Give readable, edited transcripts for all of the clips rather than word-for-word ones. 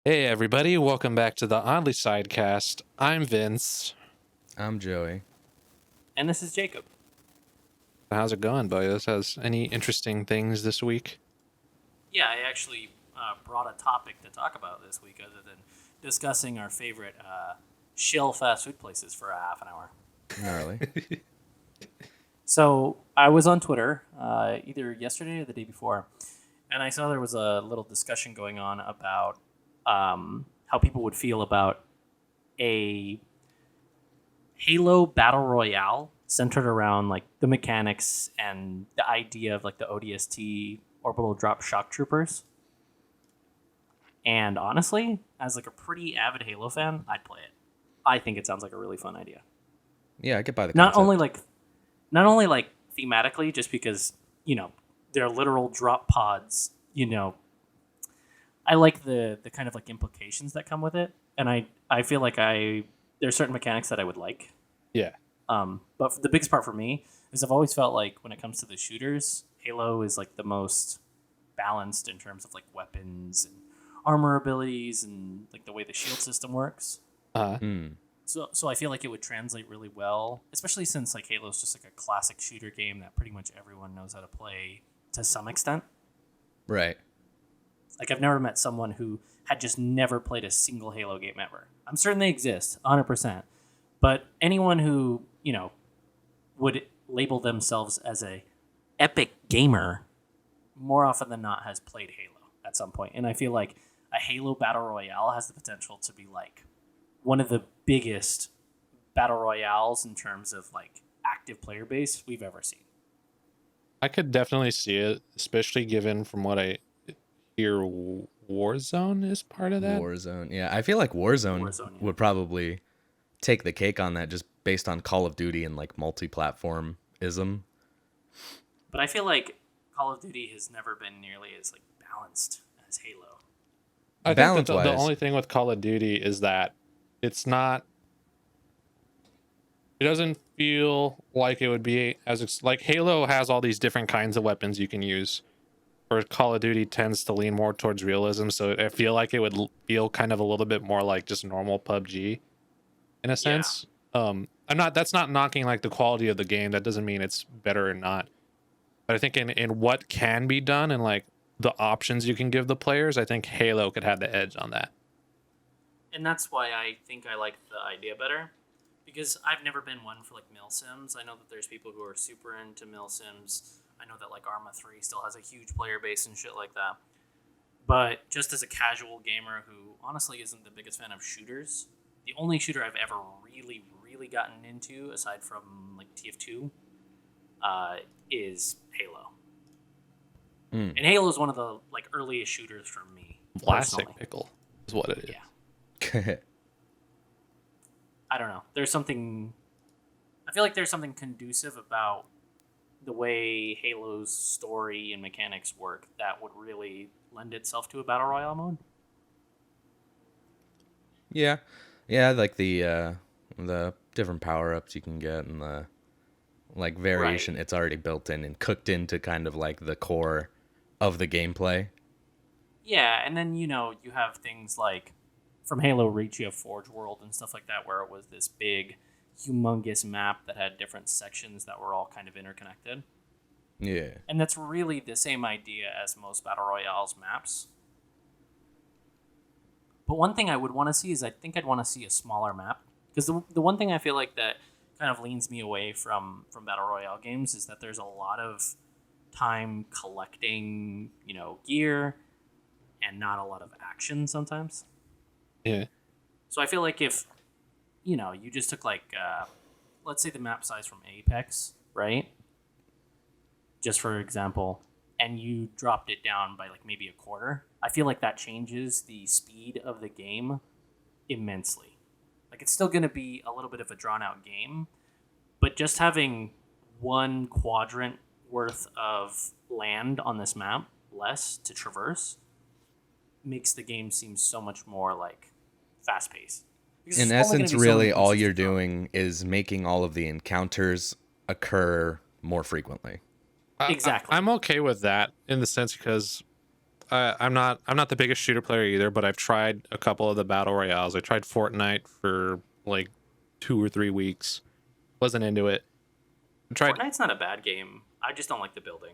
Hey everybody, welcome back to the Oddly Sidecast. I'm Vince. I'm Joey. And this is Jacob. How's it going, boys? Has any interesting things this week? Yeah, I actually brought a topic to talk about this week other than discussing our favorite shill fast food places for a half an hour. Gnarly. So I was on Twitter either yesterday or the day before, and I saw there was a little discussion going on about how people would feel about a Halo Battle Royale centered around like the mechanics and the idea of like the ODST orbital drop shock troopers. And honestly, as like a pretty avid Halo fan, I'd play it. I think it sounds like a really fun idea. Yeah, I get by the Not concept. only like thematically, just because they're literal drop pods. I like the kind of like implications that come with it, and I feel like there's certain mechanics that I would like. Yeah. But the biggest part for me is I've always felt like when it comes to the shooters, Halo is like the most balanced in terms of like weapons and armor abilities and like the way the shield system works. Mm. So I feel like it would translate really well, especially since like Halo is just like a classic shooter game that pretty much everyone knows how to play to some extent. Right. Like I've never met someone who had just never played a single Halo game ever. I'm certain they exist, 100%. But anyone who, would label themselves as a epic gamer more often than not has played Halo at some point. And I feel like a Halo Battle Royale has the potential to be like one of the biggest battle royales in terms of like active player base we've ever seen. I could definitely see it, especially given from what I hear Warzone is part of that. Warzone. Yeah, I feel like Warzone Warzone, yeah. would probably take the cake on that just based on Call of Duty and like multi-platform-ism. But I feel like Call of Duty has never been nearly as like balanced as Halo. I think that the Balance-wise, only thing with Call of Duty is that it's not. It doesn't feel like it would be like Halo has all these different kinds of weapons you can use. Where Call of Duty tends to lean more towards realism, so I feel like it would feel kind of a little bit more like just normal PUBG in a sense. I'm not. That's not knocking like the quality of the game. That doesn't mean it's better or not. But I think in what can be done and like the options you can give the players, I think Halo could have the edge on that. And that's why I think I like the idea better. Because I've never been one for like mil sims. I know that there's people who are super into mil sims. I know that like Arma 3 still has a huge player base and shit like that. But just as a casual gamer who honestly isn't the biggest fan of shooters, the only shooter I've ever really, really gotten into, aside from like TF2, is Halo. Mm. And Halo is one of the like earliest shooters for me. Plastic personally. pickle is what it is. Yeah. I don't know. There's something. I feel like there's something conducive about the way Halo's story and mechanics work that would really lend itself to a battle royale mode. yeah, like the different power-ups you can get and the like variation. Right. It's already built in and cooked into kind of like the core of the gameplay. Yeah, and then you have things like from Halo Reach, you have Forge World and stuff like that, where it was this big, humongous map that had different sections that were all kind of interconnected. Yeah. And that's really the same idea as most battle royales maps. But one thing I would want to see is I think I'd want to see a smaller map, because the one thing I feel like that kind of leans me away from battle royale games is that there's a lot of time collecting, gear, and not a lot of action sometimes. Yeah. So I feel like if you just took like let's say the map size from Apex, right? Just for example, and you dropped it down by like maybe a quarter, I feel like that changes the speed of the game immensely. Like it's still going to be a little bit of a drawn out game, but just having one quadrant worth of land on this map less to traverse makes the game seem so much more like fast paced. In essence, really all you're doing is making all of the encounters occur more frequently. Exactly. I'm okay with that in the sense because I'm not the biggest shooter player either, but I've tried a couple of the battle royales. I tried Fortnite for like 2 or 3 weeks. Wasn't into it. I tried. Fortnite's not a bad game. I just don't like the building.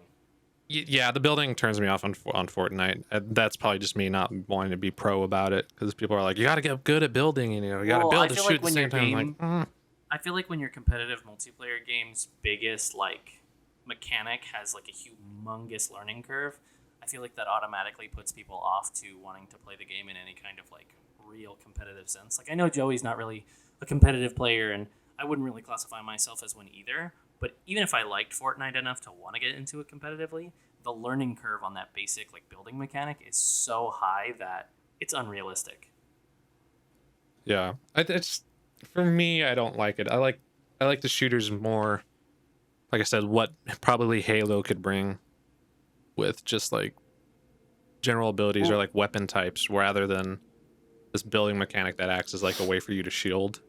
Yeah, the building turns me off on Fortnite. That's probably just me not wanting to be pro about it because people are like, you got to get good at building, and you got to build to shoot at the same time. I'm like, I feel like when your competitive multiplayer game's biggest like mechanic has like a humongous learning curve, I feel like that automatically puts people off to wanting to play the game in any kind of like real competitive sense. Like I know Joey's not really a competitive player, and I wouldn't really classify myself as one either. But even if I liked Fortnite enough to want to get into it competitively, the learning curve on that basic like building mechanic is so high that it's unrealistic. yeah, it's for me. I don't like it. I like the shooters more. Like I said, what probably Halo could bring with just like general abilities or like weapon types, rather than this building mechanic that acts as like a way for you to shield.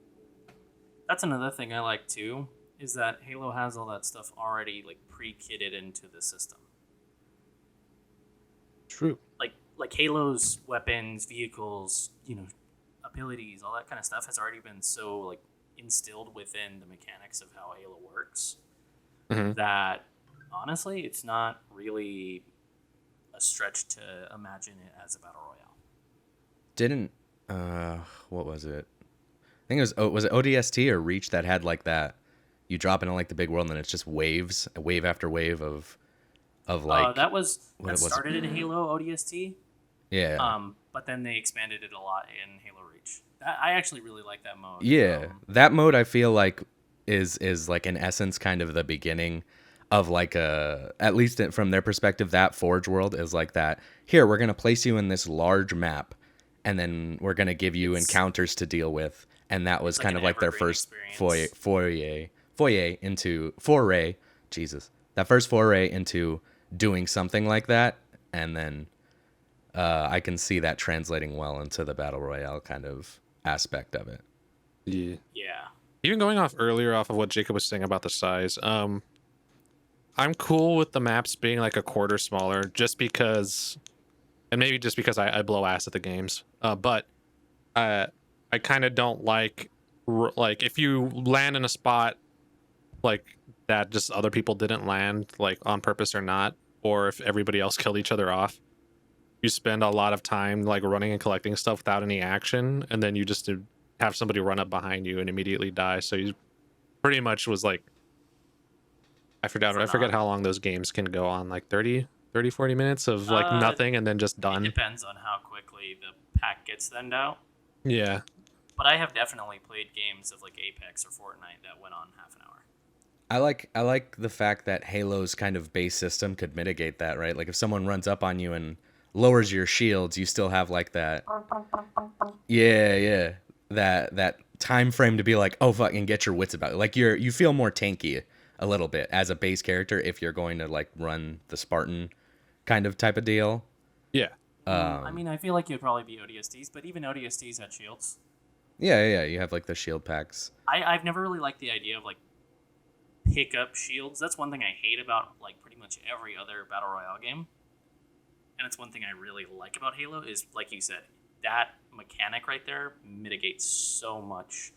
That's another thing I like too, is that Halo has all that stuff already like pre-kitted into the system. True. Like Halo's weapons, vehicles, abilities, all that kind of stuff has already been so like instilled within the mechanics of how Halo works that honestly, it's not really a stretch to imagine it as a battle royale. Didn't what was it? I think it was it ODST or Reach that had like that. You drop into like the big world and then it's just waves, wave after wave of like that started in Halo ODST. Yeah. But then they expanded it a lot in Halo Reach. I actually really like that mode. Yeah. That mode I feel like is like in essence kind of the beginning of like at least from their perspective, that Forge world is like that. Here, we're going to place you in this large map and then we're going to give you encounters to deal with. And that was kind of like their first foray into Jesus. That first foray into doing something like that. And then I can see that translating well into the battle royale kind of aspect of it. Yeah. Yeah. Even going off of what Jacob was saying about the size, I'm cool with the maps being like a quarter smaller, just because, and maybe just because I blow ass at the games. But I kind of don't like if you land in a spot like that, just other people didn't land like on purpose or not, or if everybody else killed each other off. You spend a lot of time like running and collecting stuff without any action, and then you just have somebody run up behind you and immediately die. So you pretty much was like, I forget how long those games can go on, like 30, 40 minutes of like nothing and then just done. It depends on how quickly the pack gets thinned out. Yeah. But I have definitely played games of like Apex or Fortnite that went on half an hour. I like the fact that Halo's kind of base system could mitigate that, right? Like if someone runs up on you and lowers your shields, you still have like that. Yeah. That time frame to be like, oh fuck, and get your wits about it. Like you feel more tanky a little bit as a base character if you're going to like run the Spartan kind of type of deal. Yeah. I mean, I feel like you'd probably be ODSTs, but even ODSTs had shields. Yeah. You have like the shield packs. I've never really liked the idea of like pick up shields. That's one thing I hate about like pretty much every other battle royale game. And it's one thing I really like about Halo is, like you said, that mechanic right there mitigates so much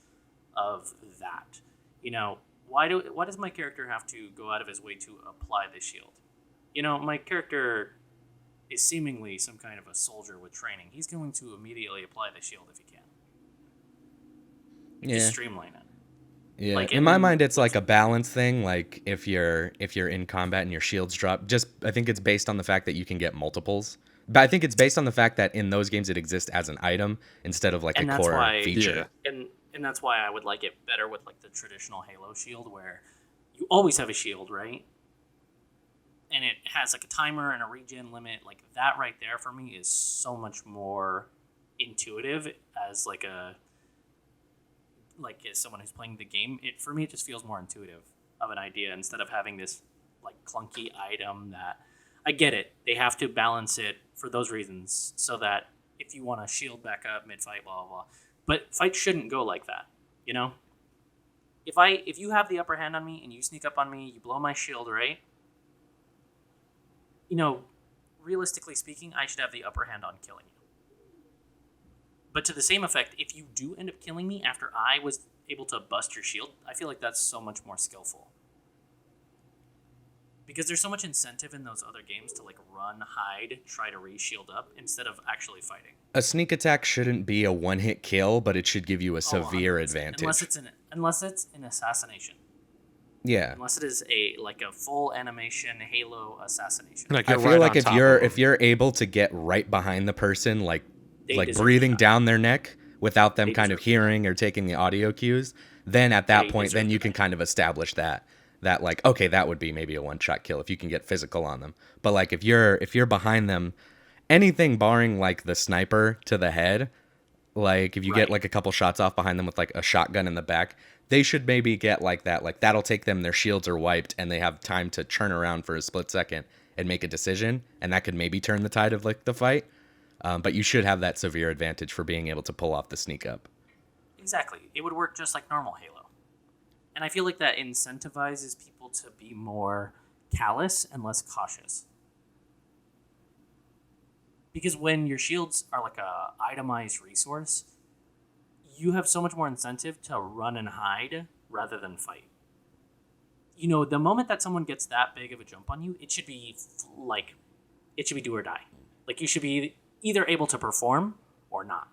of that. Why does my character have to go out of his way to apply the shield? My character is seemingly some kind of a soldier with training. He's going to immediately apply the shield if he can. Just streamline it. Yeah, like in my mind, it's like a balance thing. Like if you're in combat and your shields drop, I think it's based on the fact that you can get multiples. But I think it's based on the fact that in those games it exists as an item instead of like a core feature. Yeah. And that's why I would like it better with like the traditional Halo shield, where you always have a shield, right? And it has like a timer and a regen limit. Like that right there for me is so much more intuitive as as someone who's playing the game. For me, it just feels more intuitive of an idea instead of having this like clunky item that I get it. They have to balance it for those reasons so that if you want to shield back up mid-fight, blah, blah, blah. But fights shouldn't go like that, If you have the upper hand on me and you sneak up on me, you blow my shield, right? realistically speaking, I should have the upper hand on killing you. But to the same effect, if you do end up killing me after I was able to bust your shield, I feel like that's so much more skillful. Because there's so much incentive in those other games to like run, hide, try to re-shield up instead of actually fighting. A sneak attack shouldn't be a one-hit kill, but it should give you a severe 100%. advantage. Unless it's an assassination. Yeah. Unless it is a full animation Halo assassination. Like I you're feel right like on if top you're of them. if you're able to get right behind the person, like They breathing deserve down their neck without them They kind of deserve hearing or taking the audio cues, then at that They point, then deserve you the can kind of establish that like, okay, that would be maybe a one-shot kill if you can get physical on them. But like if you're behind them, anything barring like the sniper to the head, like if you get Right. like a couple shots off behind them with like a shotgun in the back, they should maybe get like that. Like that'll take them, their shields are wiped and they have time to turn around for a split second and make a decision, and that could maybe turn the tide of like the fight. But you should have that severe advantage for being able to pull off the sneak up. Exactly. It would work just like normal Halo. And I feel like that incentivizes people to be more callous and less cautious. Because when your shields are like a itemized resource, you have so much more incentive to run and hide rather than fight. You know, the moment that someone gets that big of a jump on you, it should be do or die. Like you should be either able to perform or not.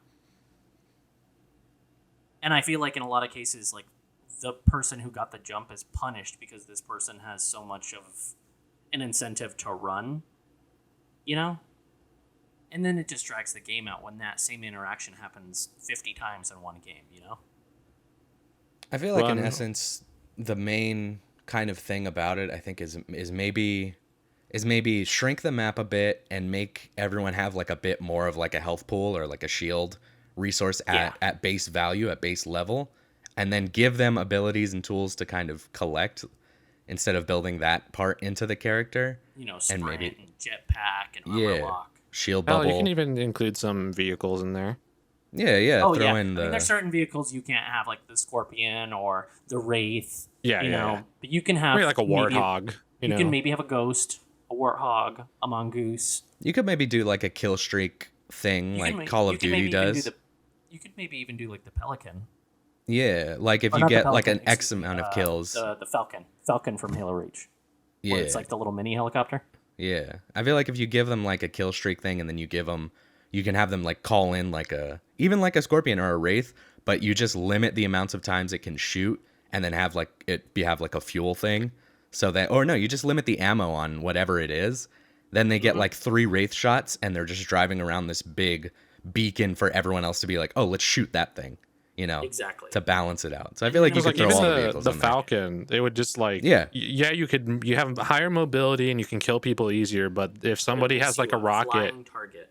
And I feel like in a lot of cases, like the person who got the jump is punished because this person has so much of an incentive to run, you know? And then it just drags the game out when that same interaction happens 50 times in one game, you know? I feel like in Run. essence, the main kind of thing about it, I think, is maybe shrink the map a bit and make everyone have like a bit more of like a health pool or like a shield resource at base value, at base level, and then give them abilities and tools to kind of collect instead of building that part into the character. You know, sprint And and, maybe jetpack and armor lock. shield Hell, bubble. you can even include some vehicles in there. Yeah, Oh, throw yeah. in the I mean, there's certain vehicles you can't have, like the Scorpion or the Wraith. Yeah, you yeah, know, yeah. but you can have Maybe like a maybe warthog. You can maybe have a ghost, a warthog, a mongoose. You could maybe do like a kill streak thing, You like can ma- Call you of can Duty maybe even does. you could maybe even do like the Pelican. Yeah, like if Or you not the get like Pelican, an X excuse me, amount of kills. The Falcon from Halo Reach. Where Yeah, it's like the little mini helicopter. yeah. I feel like if you give them like a kill streak thing, and then you can have them like call in like even like a Scorpion or a Wraith, but you just limit the amounts of times it can shoot, and then have like a fuel thing, so that, or no, you just limit the ammo on whatever it is. Then they get like 3 Wraith shots, and they're just driving around this big beacon for everyone else to be like, oh, let's shoot that thing, Exactly. to balance it out. So I feel like you Because could like throw even all the vehicles the in there. Falcon, they would just like Yeah. You have higher mobility and you can kill people easier. But if somebody has like a rocket, flying target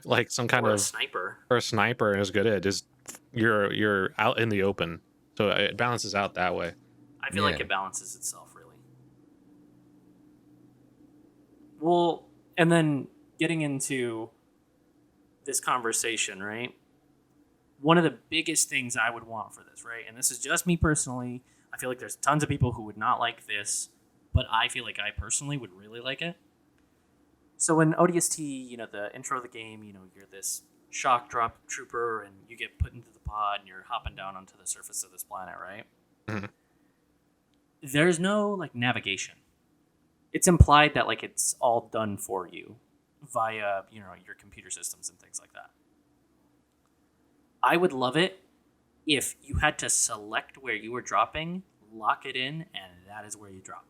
like some kind or a of sniper. or a sniper is good at, just you're out in the open, so it balances out that way. I feel like Yeah. it balances itself really. Well, and then getting into this conversation, right? One of the biggest things I would want for this, right? And this is just me personally. I feel like there's tons of people who would not like this, but I feel like I personally would really like it. So in ODST, the intro of the game, you're this shock drop trooper and you get put into the pod and you're hopping down onto the surface of this planet, right? Mhm. There's no like navigation. It's implied that like it's all done for you via, your computer systems and things like that. I would love it if you had to select where you were dropping, lock it in, and that is where you drop.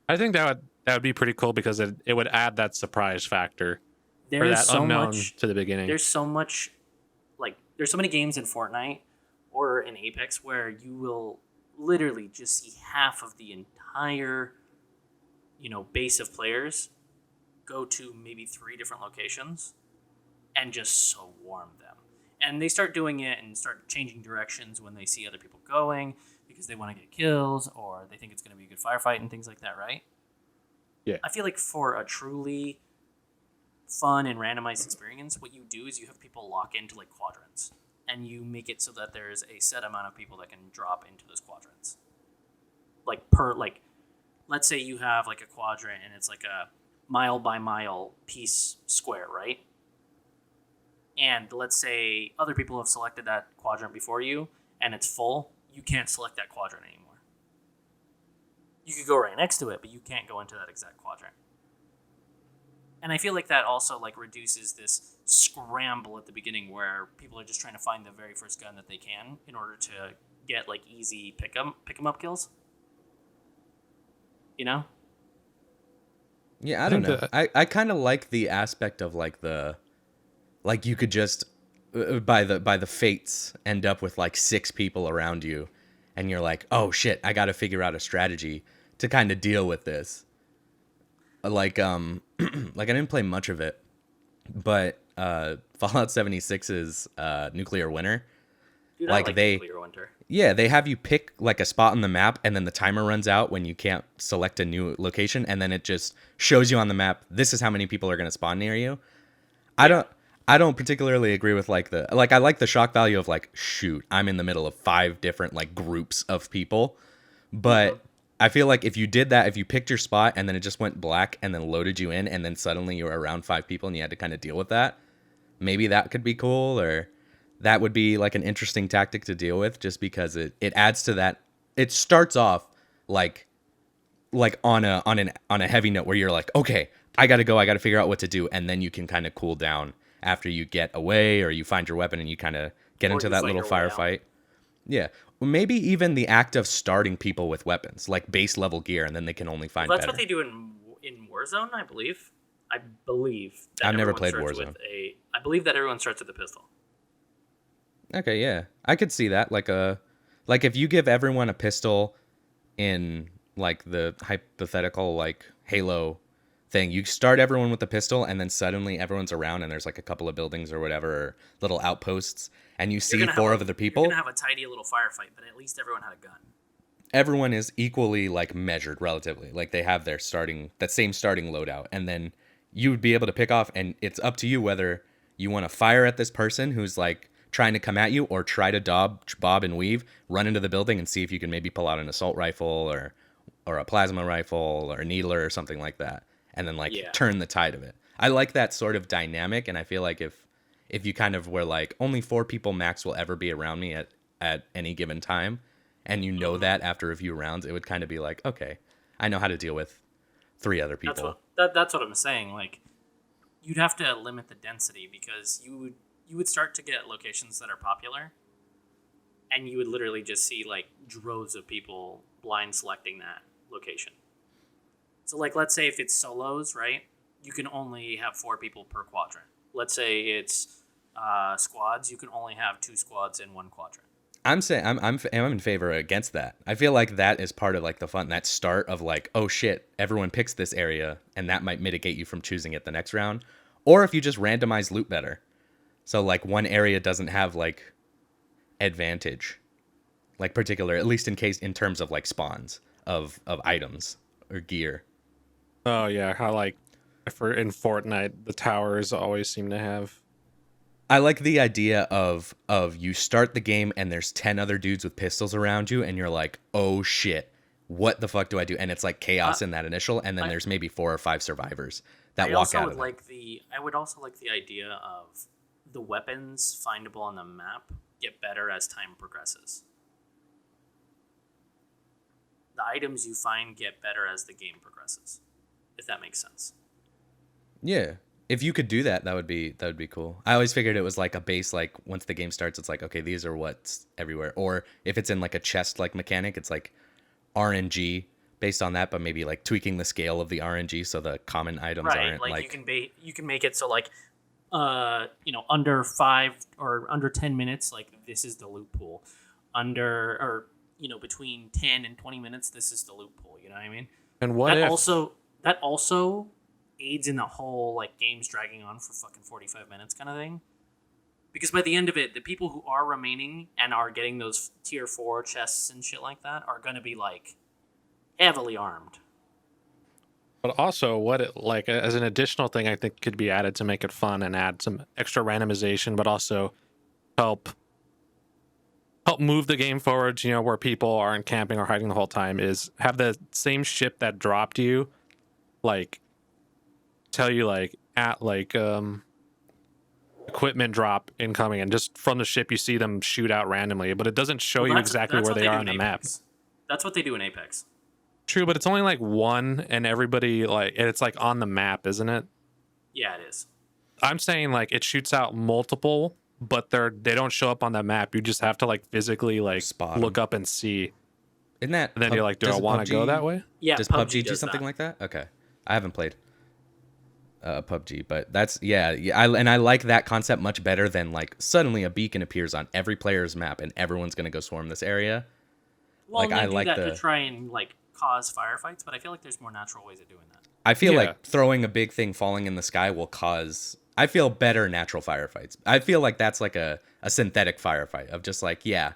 I think that would be pretty cool because it would add that surprise factor or There's that so unknown much to the beginning. There's so much, there's so many games in Fortnite or in Apex where you will literally just see half of the entire, base of players go to maybe 3 different locations and just swarm them. And they start doing it and start changing directions when they see other people going because they want to get kills or they think it's going to be a good firefight and things like that, right? Yeah. I feel like for a truly fun and randomized experience, what you do is you have people lock into like quadrants and you make it so that there's a set amount of people that can drop into those quadrants. Let's say you have like a quadrant and it's like mile by mile piece square, right? And let's say other people have selected that quadrant before you and it's full, you can't select that quadrant anymore. You could go right next to it, but you can't go into that exact quadrant. And I feel like that also like reduces this scramble at the beginning where people are just trying to find the very first gun that they can in order to get like easy pick 'em up kills. You know? Yeah, I don't know. that- I kind of like the aspect of like the like you could just by the fates end up with like 6 people around you and you're like, "Oh shit, I got to figure out a strategy to kind of deal with this." Like like I didn't play much of it, but Fallout 76's Nuclear Winter, Dude, like I like they Nuclear Winter. yeah, they have you pick like a spot on the map and then the timer runs out when you can't select a new location and then it just shows you on the map this is how many people are going to spawn near you. I don't particularly agree with like the like I like the shock value of like shoot, I'm in the middle of 5 different like groups of people. But I feel like if you did that, if you picked your spot and then it just went black and then loaded you in and then suddenly you were around 5 people and you had to kind of deal with that, maybe that could be cool, or that would be like an interesting tactic to deal with just because it adds to that. It starts off like on a heavy note where you're like, okay, I gotta go, I gotta figure out what to do, and then you can kind of cool down after you get away or you find your weapon and you kind of get Or into you that fight little your way out. firefight. Yeah. Well, maybe even the act of starting people with weapons, like base level gear, and then they can only find That's better. what they do in Warzone, I believe. I believe that I've never everyone played starts Warzone. with I believe that everyone starts with a pistol. Okay, yeah. I could see that. Like if you give everyone a pistol in like the hypothetical like Halo thing, you start everyone with a pistol and then suddenly everyone's around and there's like a couple of buildings or whatever, or little outposts, and you see 4 of the people. You're gonna have a tidy little firefight, but at least everyone had a gun. Everyone is equally like measured relatively. Like they have their that same starting loadout, and then you would be able to pick off, and it's up to you whether you want to fire at this person who's like trying to come at you or try to bob and weave, run into the building and see if you can maybe pull out an assault rifle or a plasma rifle or a needler or something like that, and then like Yeah. turn the tide of it. I like that sort of dynamic, and I feel like if you kind of were like only 4 people max will ever be around me at any given time, and you know that after a few rounds, it would kind of be like, okay, I know how to deal with 3 other people. That's what I'm saying. Like, you'd have to limit the density because you would start to get locations that are popular, and you would literally just see like droves of people blind selecting that location. So like, let's say if it's solos, right? You can only have 4 people per quadrant. Let's say it's squads. You can only have 2 squads in one quadrant. I'm saying I'm in favor against that. I feel like that is part of like the fun, that start of like, oh shit, everyone picks this area, and that might mitigate you from choosing it the next round. Or if you just randomize loot better, so like one area doesn't have like advantage, like particular, at least in terms of like spawns of items or gear. Oh yeah, how like for in Fortnite the towers always seem to have. I like the idea of you start the game and there's 10 other dudes with pistols around you and you're like, oh shit, what the fuck do I do? And it's like chaos in that initial, and then there's maybe 4 or 5 survivors that walk out of it. I would also like the idea of the weapons findable on the map get better as time progresses. The items you find get better as the game progresses, if that makes sense. Yeah. If you could do that, that would be cool. I always figured it was like a base, like once the game starts, it's like, okay, these are what's everywhere. Or if it's in like a chest like mechanic, it's like RNG based on that, but maybe like tweaking the scale of the RNG so the common items aren't like you can make it so like under 5 or under 10 minutes, like this is the loot pool. Between 10 and 20 minutes, this is the loot pool. You know what I mean? And what that also aids in the whole like games dragging on for fucking 45 minutes kind of thing, because by the end of it, the people who are remaining and are getting those tier 4 chests and shit like that are going to be like heavily armed. But also, what it like as an additional thing, I think could be added to make it fun and add some extra randomization, but also help move the game forward. You know, where people aren't camping or hiding the whole time, is have the same ship that dropped you, like tell you like at like equipment drop incoming, and just from the ship you see them shoot out randomly, but it doesn't show Well, you that's- exactly that's where what they are do on in the map. Apex. That's what they do in Apex. True, but it's only like one, and everybody like it's like on the map, isn't it? Yeah, it is. I'm saying like it shoots out multiple, but they don't show up on the map. You just have to like physically like Spot 'em. look up and see. Isn't that? And then you're like, do I does want to go PUBG that way? Yeah, Does PUBG PUBG do does something that. like that? Okay, I haven't played PUBG, but that's yeah. I like that concept much better than like suddenly a beacon appears on every player's map and everyone's gonna go swarm this area. Well, Like, they I do like that the- to try and like cause firefights, but I feel like there's more natural ways of doing that. I feel Yeah. like throwing a big thing falling in the sky will cause. I feel better natural firefights. I feel like that's like a synthetic firefight of just like yeah,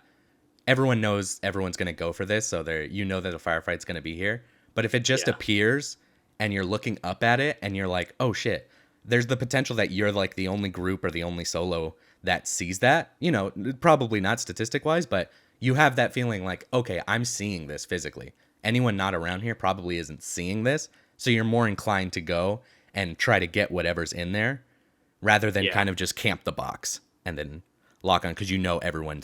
everyone knows everyone's gonna go for this, so there you know that a firefight's gonna be here. But if it just Yeah. appears and you're looking up at it and you're like, oh shit, there's the potential that you're like the only group or the only solo that sees that. You know, probably not statistic wise, but you have that feeling like, okay, I'm seeing this physically. Anyone not around here probably isn't seeing this, so you're more inclined to go and try to get whatever's in there rather than Yeah. kind of just camp the box and then lock on because you know everyone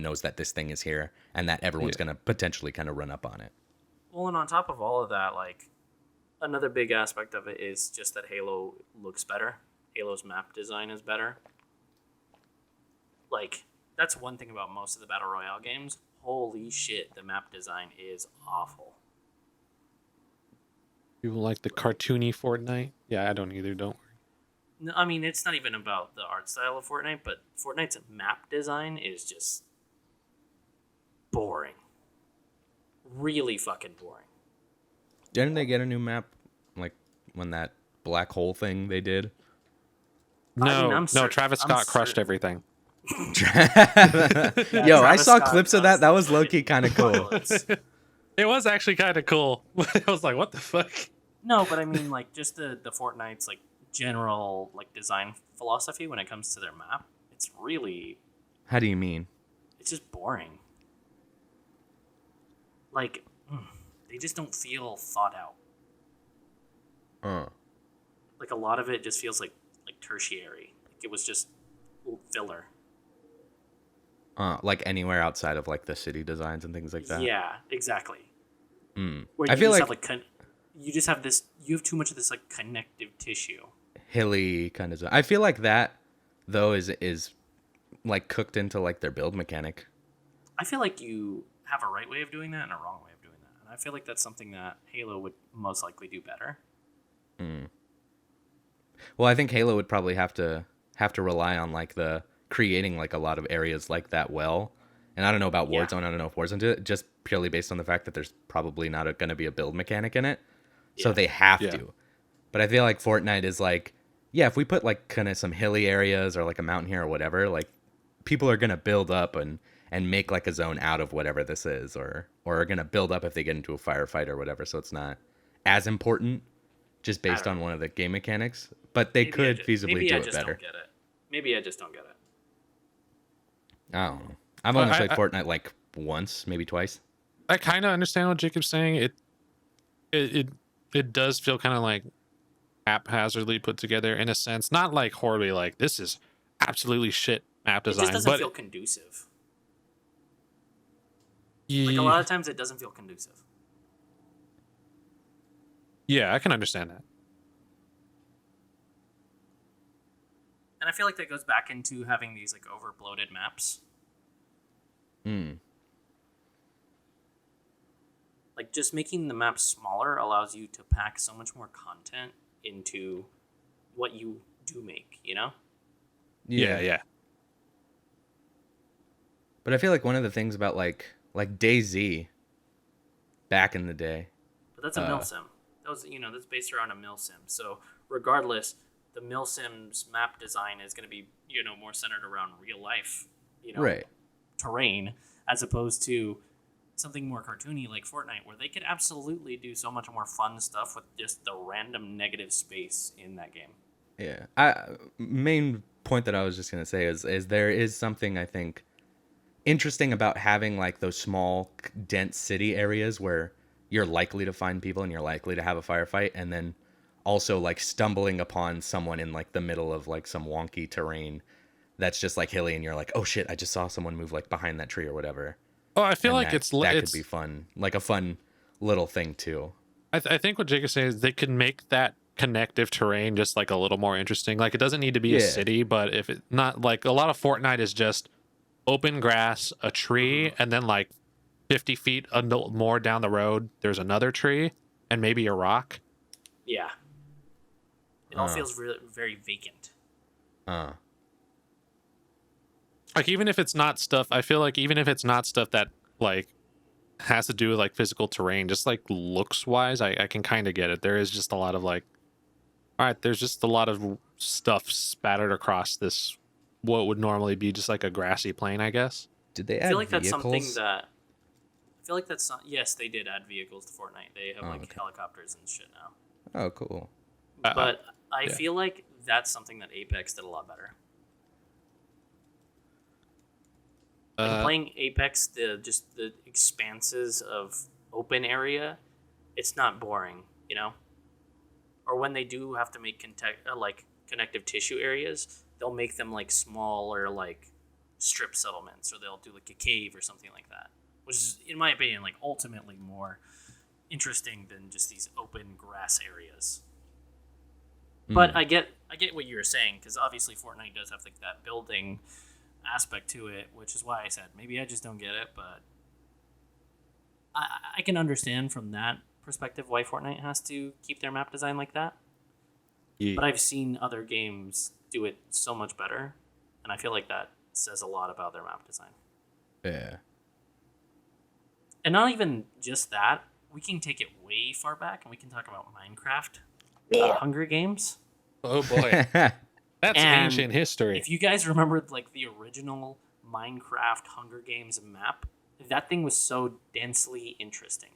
knows that this thing is here and that everyone's Yeah. gonna potentially kind of run up on it. Well, and on top of all of that, like another big aspect of it is just that Halo looks better. Halo's map design is better. Like that's one thing about most of the battle royale games. Holy shit, the map design is awful. People like the cartoony Fortnite. Yeah, I don't either. Don't worry. No, I mean, it's not even about the art style of Fortnite, but Fortnite's map design is just boring. Really fucking boring. Didn't they get a new map like when that black hole thing they did? No, I'm no. certain- Travis I'm Scott crushed certain. everything. Yo, I Travis saw Scott clips of that. does That was low key kind of cool. violence. It was actually kind of cool. I was like, what the fuck? No, but I mean, like, just the Fortnite's, like, general, like, design philosophy when it comes to their map, it's really, How do you mean? it's just boring. Like, they just don't feel thought out. Like, a lot of it just feels like tertiary. Like, it was just filler. Like anywhere outside of like the city designs and things like that. Yeah, exactly. Mm. Where I you feel just like have, like, you just have this, you have too much of this, like, connective tissue. hilly kind of. I feel like that though is like cooked into like their build mechanic. I feel like you have a right way of doing that and a wrong way of doing that. And I feel like that's something that Halo would most likely do better. Well, I think Halo would probably have to rely on like the creating like a lot of areas like that well. And I don't know about Yeah. Warzone. I don't know if Warzone did it just purely based on the fact that there's probably not going to be a build mechanic in it. So Yeah. they have Yeah. to. But I feel like Fortnite is like, yeah, if we put like kind of some hilly areas or like a mountain here or whatever, like people are going to build up and make like a zone out of whatever this is or are going to build up if they get into a firefight or whatever. So it's not as important just based don't on one of the game mechanics, but they could feasibly do it better. Don't get it. Maybe I just don't get it. I don't know. I've only I- played I- Fortnite like once, maybe twice. I kind of understand what Jacob's saying. It does feel kind of like haphazardly put together in a sense, not like horribly like this is absolutely shit map It design, just doesn't but feel conducive. Like a lot of times, it doesn't feel conducive. yeah, I can understand that. And I feel like that goes back into having these like over bloated maps. Hmm. Like just making the map smaller allows you to pack so much more content into what you do make, you know? Yeah. But I feel like one of the things about like DayZ back in the day. But that's a milsim. That was, that's based around a milsim. So regardless, the milsim's map design is going to be, more centered around real life, Right. terrain, as opposed to something more cartoony like Fortnite, where they could absolutely do so much more fun stuff with just the random negative space in that game. Yeah. Main point that I was just gonna say is there is something I think interesting about having like those small dense city areas where you're likely to find people and you're likely to have a firefight, and then also like stumbling upon someone in like the middle of like some wonky terrain that's just like hilly, and you're like, oh shit, I just saw someone move like behind that tree or whatever. Oh, I feel And like that could be fun, like a fun little thing too. I think what Jake is saying is they can make that connective terrain just like a little more interesting. Like it doesn't need to be a Yeah. city, but if it not like a lot of Fortnite is just open grass, a tree, and then like 50 feet more down the road, there's another tree and maybe a rock. Yeah. It all feels really very vacant. Like even if it's not stuff, I feel like even if it's not stuff that like has to do with like physical terrain, just like looks wise, I can kind of get it. There is just a lot of like, all right, there's just a lot of stuff spattered across this what would normally be just like a grassy plain, I guess. Did they I add feel like vehicles? that's something that. I feel like that's not. Yes, they did add vehicles to Fortnite. They have like helicopters and shit now. Oh, cool. But I feel like that's something that Apex did a lot better. Like playing Apex, the expanses of open area, it's not boring, you know. Or when they do have to make like connective tissue areas, they'll make them like smaller, like strip settlements, or they'll do like a cave or something like that, which is, in my opinion, like ultimately more interesting than just these open grass areas. But I get what you were saying, because obviously Fortnite does have like that building aspect to it, which is why I said maybe I just don't get it, but I can understand from that perspective why Fortnite has to keep their map design like that. Yeah. But I've seen other games do it so much better, and I feel like that says a lot about their map design. Yeah. And not even just that, we can take it way far back and we can talk about Minecraft, Hunger Games. Oh boy. That's And ancient history. If you guys remember like the original Minecraft Hunger Games map, that thing was so densely interesting.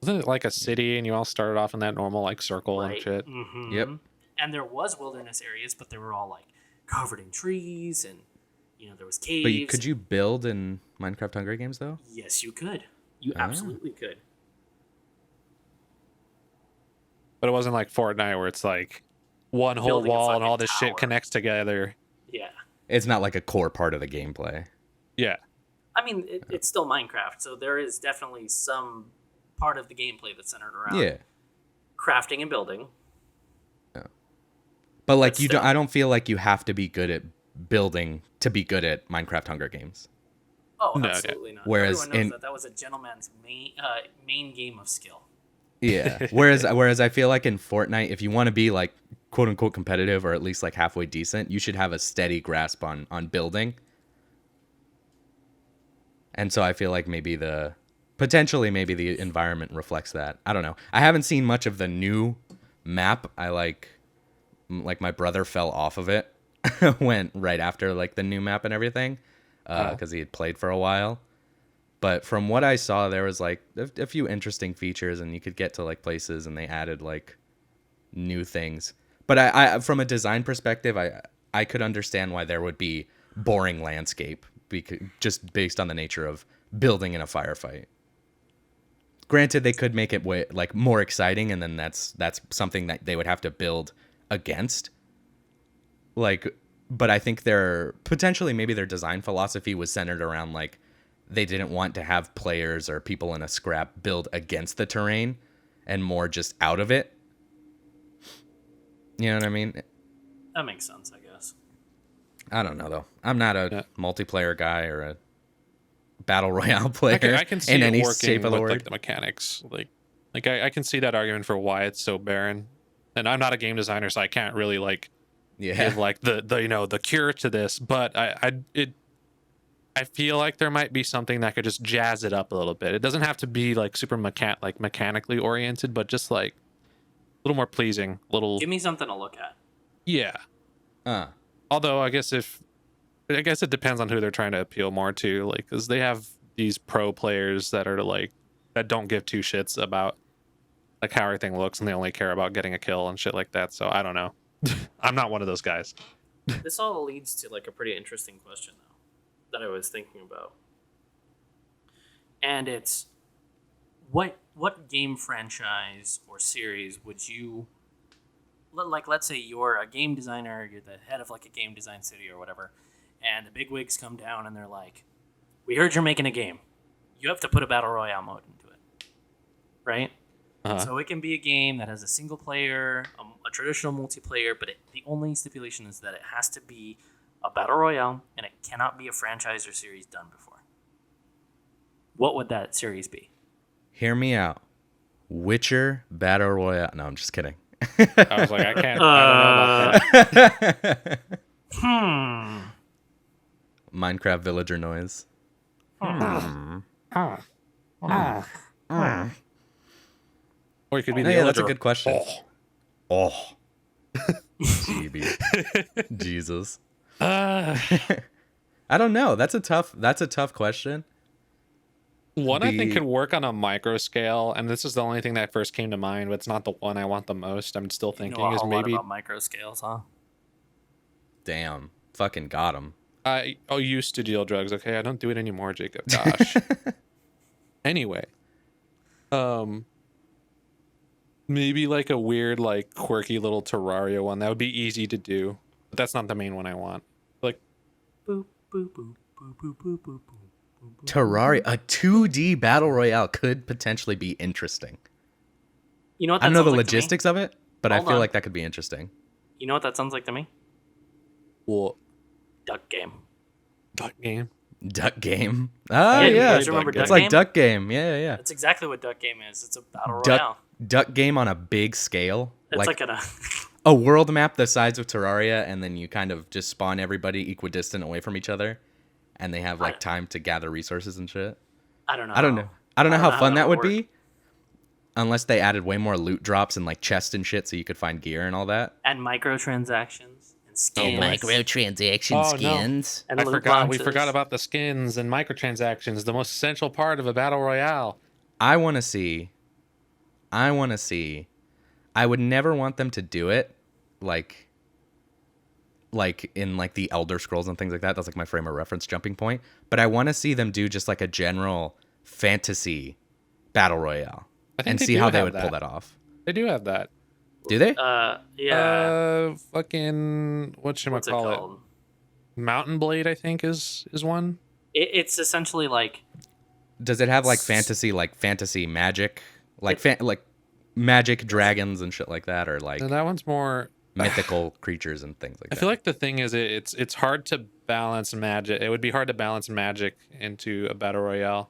Wasn't it like a city and you all started off in that normal like circle Right. and shit? Mm-hmm. Yep. And there was wilderness areas, but they were all like covered in trees, and there was caves. But could you build in Minecraft Hunger Games though? Yes, you could. You absolutely could. But it wasn't like Fortnite where it's like one whole Building a wall and all fucking this shit tower. connects together. Yeah. It's not like a core part of the gameplay. Yeah. I mean, it's still Minecraft, so there is definitely some part of the gameplay that's centered around crafting and building. Yeah. But like But I don't feel like you have to be good at building to be good at Minecraft Hunger Games. Oh, No, absolutely not. Whereas Everyone knows that was a gentleman's main game of skill. Yeah. Whereas I feel like in Fortnite, if you want to be like quote unquote competitive or at least like halfway decent, you should have a steady grasp on building. And so I feel like maybe the environment reflects that. I don't know. I haven't seen much of the new map. I like my brother fell off of it went right after like the new map and everything because he had played for a while. But from what I saw, there was like a few interesting features, and you could get to like places, and they added like new things. But I from a design perspective, I could understand why there would be boring landscape just based on the nature of building in a firefight. Granted, they could make it like more exciting, and then that's something that they would have to build against. Like, but I think maybe their design philosophy was centered around like they didn't want to have players or people in a scrap build against the terrain and more just out of it. You know what I mean? That makes sense, I guess. I don't know though. I'm not a multiplayer guy or a battle royale player I can see in it any working shape of the with word. like the mechanics. Like I can see that argument for why it's so barren. And I'm not a game designer, so I can't really like give like the cure to this. But I feel like there might be something that could just jazz it up a little bit. It doesn't have to be like super mechanically oriented, but just like a little more pleasing. Give me something to look at. Yeah. Although I guess it depends on who they're trying to appeal more to, like, because they have these pro players that are like that don't give two shits about like how everything looks, and they only care about getting a kill and shit like that. So I don't know. I'm not one of those guys. This all leads to like a pretty interesting question though that I was thinking about, and it's what game franchise or series would you like? Let's say you're a game designer, you're the head of like a game design studio or whatever, and the big wigs come down and they're like, "We heard you're making a game. You have to put a battle royale mode into it, right?" So it can be a game that has a single player, a traditional multiplayer, but the only stipulation is that it has to be a battle royale and it cannot be a franchise or series done before. What would that series be? Hear me out. Witcher Battle Royale. No, I'm just kidding. I was like, I can't. I don't know about that. Minecraft villager noise. Or it could be No, the yeah, that's a Villager. good question. Oh. GB. Jesus. I don't know. That's a tough question. One I think could work on a micro scale, and this is the only thing that first came to mind, but it's not the one I want the most. I'm still thinking You know a is whole maybe lot about micro scales, huh? Damn. Fucking got him. I used to deal drugs. Okay, I don't do it anymore, Jacob. Gosh. Anyway, maybe like a weird, like quirky little Terraria one that would be easy to do, but that's not the main one I want. Like, Boop boop boop boop boop boop boop boop. Terraria, a 2D battle royale could potentially be interesting. You know what I that don't know the sounds like to me? logistics of it, but I Hold feel on. like that could be interesting. You know what that sounds like to me? well, Duck game. duck game. Duck game. Oh Yeah, you yeah, guys remember it's Duck like Game? Duck game. Yeah, yeah. That's exactly what Duck game is. It's a battle royale. Duck game on a big scale, It's like like a world map the size of Terraria, and then you kind of just spawn everybody equidistant away from each other, and they have like time to gather resources and shit. I don't know. I don't know how fun that would work. be, unless they added way more loot drops and like chests and shit, so you could find gear and all that. And microtransactions and skins. Microtransaction Oh, no. skins. And I loot forgot. We boxes. forgot about the skins and microtransactions, the most essential part of a battle royale. I want to see. I would never want them to do it like in like the Elder Scrolls and things like that. That's like my frame of reference jumping point. But I want to see them do just like a general fantasy battle royale I think and they see do how they have would that. pull that off. They do have that. Do they? Yeah. Fucking What's it whatchamacallit? called? Mountain Blade, I think, is one. It's essentially like Does it have like fantasy magic, like like magic dragons and shit like that, or like And that one's more. mythical creatures and things like I that? feel like the thing is, it's hard to balance magic. It would be hard to balance magic into a battle royale.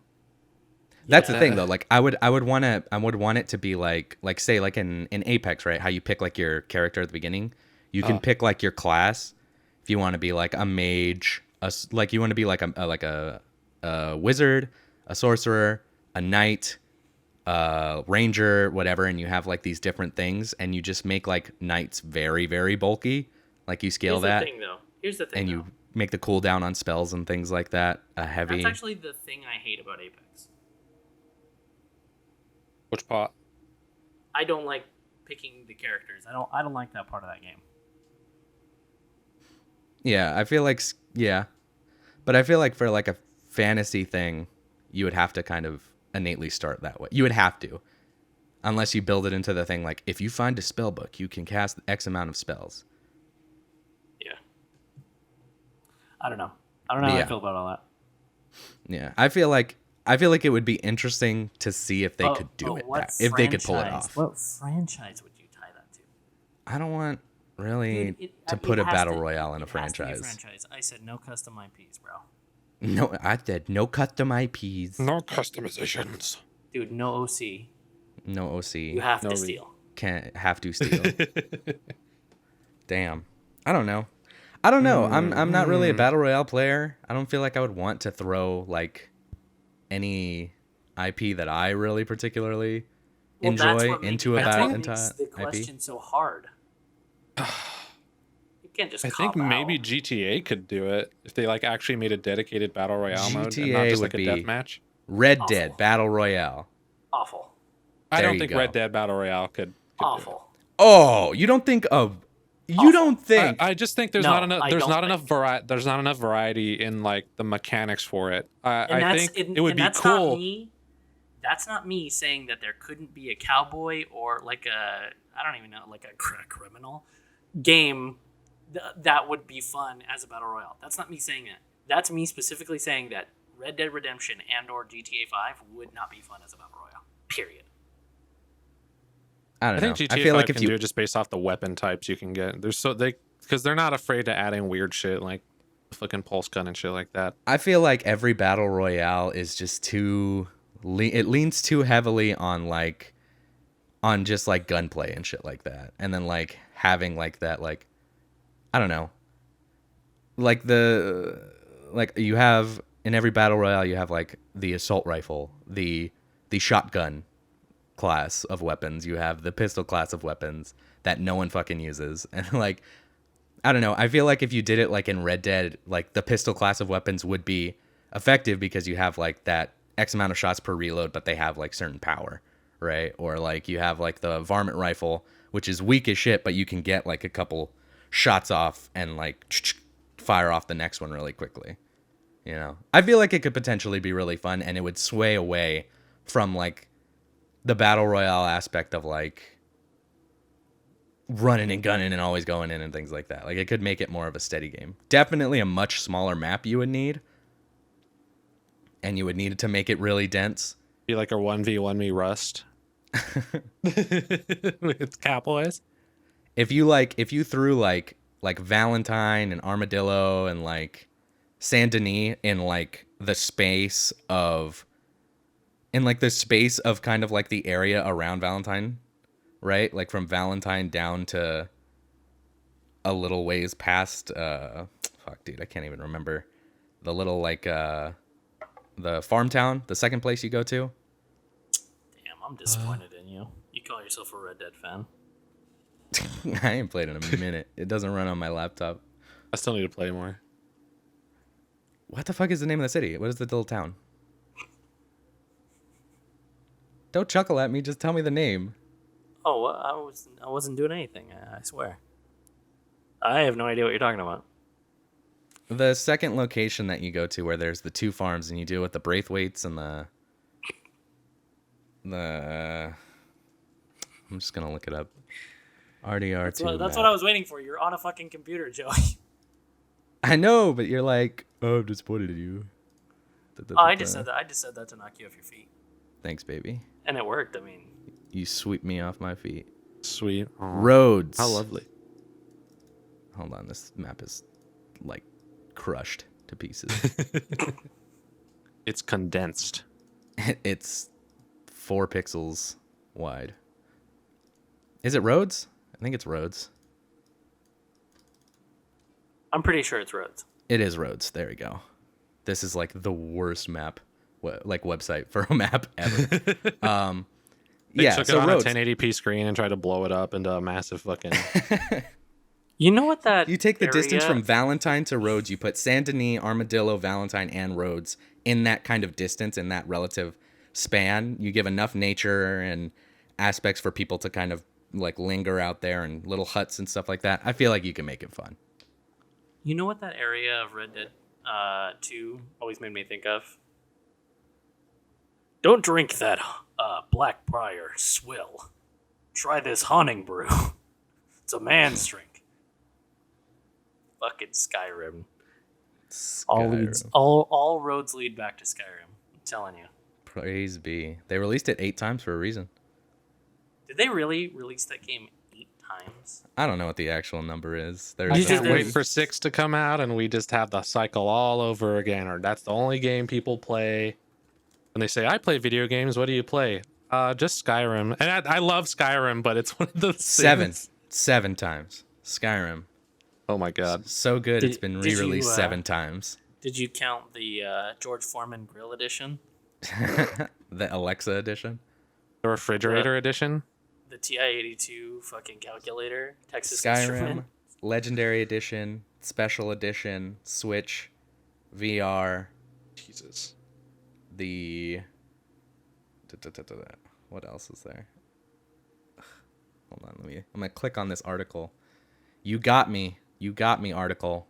That's the thing though. Like I would want it to be like say like in Apex, right? How you pick like your character at the beginning. You can pick like your class. If you want to be like a mage, like you want to be like a wizard, a sorcerer, a knight, ranger, whatever, and you have like these different things, and you just make like knights very, very bulky. Like you scale that, Here's the thing, and though. you make the cooldown on spells and things like that. Heavy. That's actually the thing I hate about Apex. Which part? I don't like picking the characters. I don't like that part of that game. Yeah, I feel like but I feel like for like a fantasy thing, you would have to kind of innately start that way. You would have to, unless you build it into the thing. Like if you find a spell book, you can cast X amount of spells. Yeah. I don't know how I Yeah. feel about all that. Yeah, I feel like it would be interesting to see if they could do it, if they could pull it off. What franchise would you tie that to? I don't want really Dude, to put a has battle to- royale in a it has to be franchise. I said no custom IPs, bro. No, I said no custom IPs, No customizations. Dude, no OC. no OC. You have No to re- steal. Can't have to steal. Damn. I don't know. I'm not really a battle royale player. I don't feel like I would want to throw like any IP that I really particularly enjoy into a battle makes the IP. question so hard. You can't just. I think cop maybe out. GTA could do it if they like actually made a dedicated battle royale mode and GTA not just would like a be death match. Red Awful. Dead Battle Royale. Awful. I There don't you think go. Red Dead Battle Royale could do it. Awful. Oh, you don't think of you don't think I just think there's No, not enough. I There's don't not think- enough variety. There's not enough variety in like the mechanics for it. And I that's, think and, it would and be that's cool. Not me. That's not me saying that there couldn't be a cowboy or like a, I don't even know, like a criminal game that would be fun as a battle royale. That's not me saying that. That's me specifically saying that Red Dead Redemption and or GTA 5 would not be fun as a battle royale. Period. I don't know. I think GTA I feel 5 like if can you do it just based off the weapon types you can get. Because they're not afraid to add in weird shit like fucking pulse gun and shit like that. I feel like every battle royale is just too it leans too heavily on just like gunplay and shit like that. And then like having like that like I don't know. Like you have in every battle royale you have like the assault rifle, the shotgun class of weapons, you have the pistol class of weapons that no one fucking uses. And like I don't know, I feel like if you did it like in Red Dead, like the pistol class of weapons would be effective because you have like that X amount of shots per reload, but they have like certain power, right? Or like you have like the varmint rifle, which is weak as shit, but you can get like a couple shots off and like fire off the next one really quickly. You know, I feel like it could potentially be really fun, and it would sway away from like the battle royale aspect of like running and gunning and always going in and things like that. Like it could make it more of a steady game. Definitely a much smaller map you would need, and you would need it to make it really dense. Be like a 1v1 me Rust. With cowboys. If you threw like Valentine and Armadillo and like Saint Denis in like the space of kind of like the area around Valentine, right? Like from Valentine down to a little ways past fuck dude, I can't even remember. The little like the farm town, the second place you go to. Damn, I'm disappointed in you. You call yourself a Red Dead fan. I ain't played in a minute. It doesn't run on my laptop. I still need to play more. What the fuck is the name of the city? What is the little town? Don't chuckle at me, just tell me the name. Oh, well, I wasn't doing anything. I swear. I have no idea what you're talking about. The second location that you go to where there's the two farms and you deal with the Braithwaites and the I'm just gonna look it up. RDR2. That's what I was waiting for. You're on a fucking computer, Joey. I know, but you're like, oh, I'm disappointed in you. Oh, I just said that. I just said that to knock you off your feet, Thanks, baby. and it worked. I mean, You sweep me off my feet. Sweet. Aw. Roads. How lovely. Hold on, this map is like crushed to pieces. It's condensed. It's 4 pixels wide. Is it roads? I think it's roads. I'm pretty sure it's roads. It is roads. There we go. This is like the worst map, like website for a map ever. They Yeah, took so it on roads. a 1080p screen and tried to blow it up into a massive fucking. You know what that? You take the distance area- from Valentine to Rhodes. You put Saint Denis, Armadillo, Valentine, and Rhodes in that kind of distance, in that relative span. You give enough nature and aspects for people to kind of like linger out there and little huts and stuff like that. I feel like you can make it fun. You know what that area of Red Dead 2 always made me think of? Don't drink that Black Briar swill. Try this haunting brew. It's a man's drink. Fucking Skyrim. Skyrim. All roads lead back to Skyrim. I'm telling you. Praise be. They released it 8 times for a reason. Did they really release that game 8 times? I don't know what the actual number is. I There's can't there's- wait for 6 to come out and we just have the cycle all over again. Or that's the only game people play. When they say, I play video games, what do you play? Just Skyrim. And I love Skyrim, but it's one of those 7 things- times. Skyrim. Oh my god. So good, it's been Did you, re-released 7 times. Did you count the George Foreman Grill Edition? The Alexa edition. The refrigerator edition? The TI-82 fucking calculator? Texas Skyrim, Instrument? Legendary Edition, Special Edition, Switch, VR, Jesus. the... What else is there? Hold on, I'm gonna click on this article. You got me article.